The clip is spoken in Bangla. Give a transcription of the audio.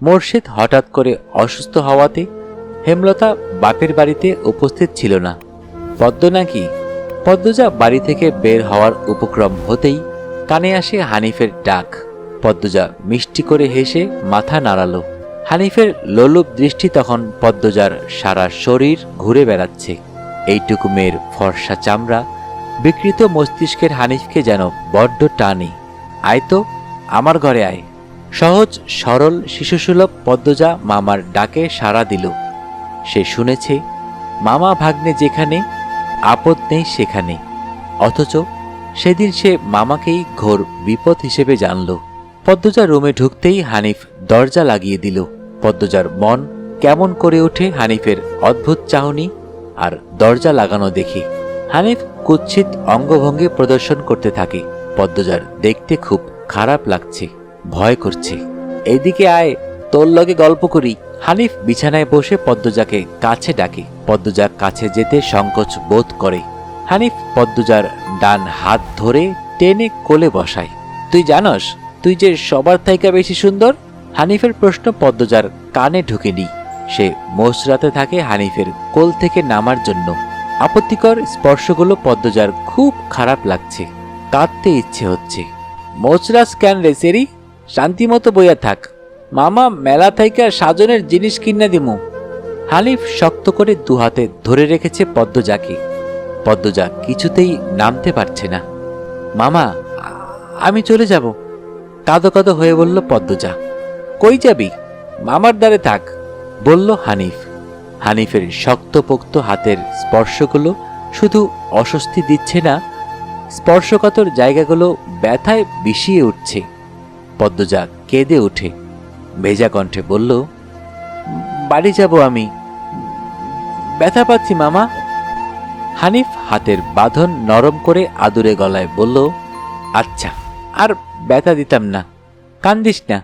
মোর্শেদ হঠাৎ করে অসুস্থ হওয়াতে হেমলতা বাপের বাড়িতে উপস্থিত ছিল না। পদ্ম নাকি? পদ্মজা বাড়ি থেকে বের হওয়ার উপক্রম হতেই কানে আসে হানিফের ডাক। পদ্মজা মিষ্টি করে হেসে মাথা নাড়ালো। হানিফের লোলুপ দৃষ্টি তখন পদ্মজার সারা শরীর ঘুরে বেড়াচ্ছে। এইটুকু মেয়ের ফর্সা চামড়া বিকৃত মস্তিষ্কের হানিফকে যেন বড্ড টানে। আয় তো, আমার ঘরে আয়। সহজ সরল শিশুসুলভ পদ্মজা মামার ডাকে সাড়া দিল। সে শুনেছে মামা ভাগ্নে যেখানে, আপদ নেই সেখানে। অথচ সেদিন সে মামাকেই ঘোর বিপদ হিসেবে জানল। পদ্মজা রুমে ঢুকতেই হানিফ দরজা লাগিয়ে দিল। পদ্মজার মন কেমন করে ওঠে হানিফের অদ্ভুত চাহনি আর দরজা লাগানো দেখে। হানিফ কুৎসিত অঙ্গভঙ্গি প্রদর্শন করতে থাকে। পদ্মজার দেখতে খুব খারাপ লাগছে, ভয় করছে। এদিকে আয়, তোর লগে গল্প করি। হানিফ বিছানায় বসে পদ্মজাকে কাছে ডাকে। পদ্মজা কাছে যেতে সংকোচ বোধ করে। হানিফ পদ্মজার ডান হাত ধরে টেনে কোলে বসায়। তুই জানস তুই যে সবার থাইকা বেশি সুন্দর? হানিফের প্রশ্ন পদ্মজার কানে ঢুকেনি। সে মোচড়াতে থাকে হানিফের কোল থেকে নামার জন্য। আপত্তিকর স্পর্শগুলো পদ্মজার খুব খারাপ লাগছে। কাঁদতে ইচ্ছে হচ্ছে। মোচরাস কেন রে সেরি? শান্তিমতো বইয়া থাক, মামা মেলা থাইকা সাজনের জিনিস কিনা দিমু। হানিফ শক্ত করে দুহাতে ধরে রেখেছে পদ্মজাকে। পদ্মজা কিছুতেই নামতে পারছে না। মামা, আমি চলে যাব, কাঁদো কাঁদো হয়ে বলল পদ্মজা। কই যাবি? মামার দ্বারে থাক, বলল হানিফ। হানিফের শক্তপোক্ত হাতের স্পর্শগুলো শুধু অস্বস্তি দিচ্ছে না, স্পর্শকাতর জায়গাগুলো ব্যথায় বিষিয়ে উঠছে। পদ্মজা কেঁদে ওঠে। ভেজা কণ্ঠে বলল, বাড়ি যাব আমি, ব্যথা পাচ্ছি মামা। হানিফ হাতের বাঁধন নরম করে আদুরে গলায় বলল, আচ্ছা, আর ব্যথা দিতাম না, কান্দিস না।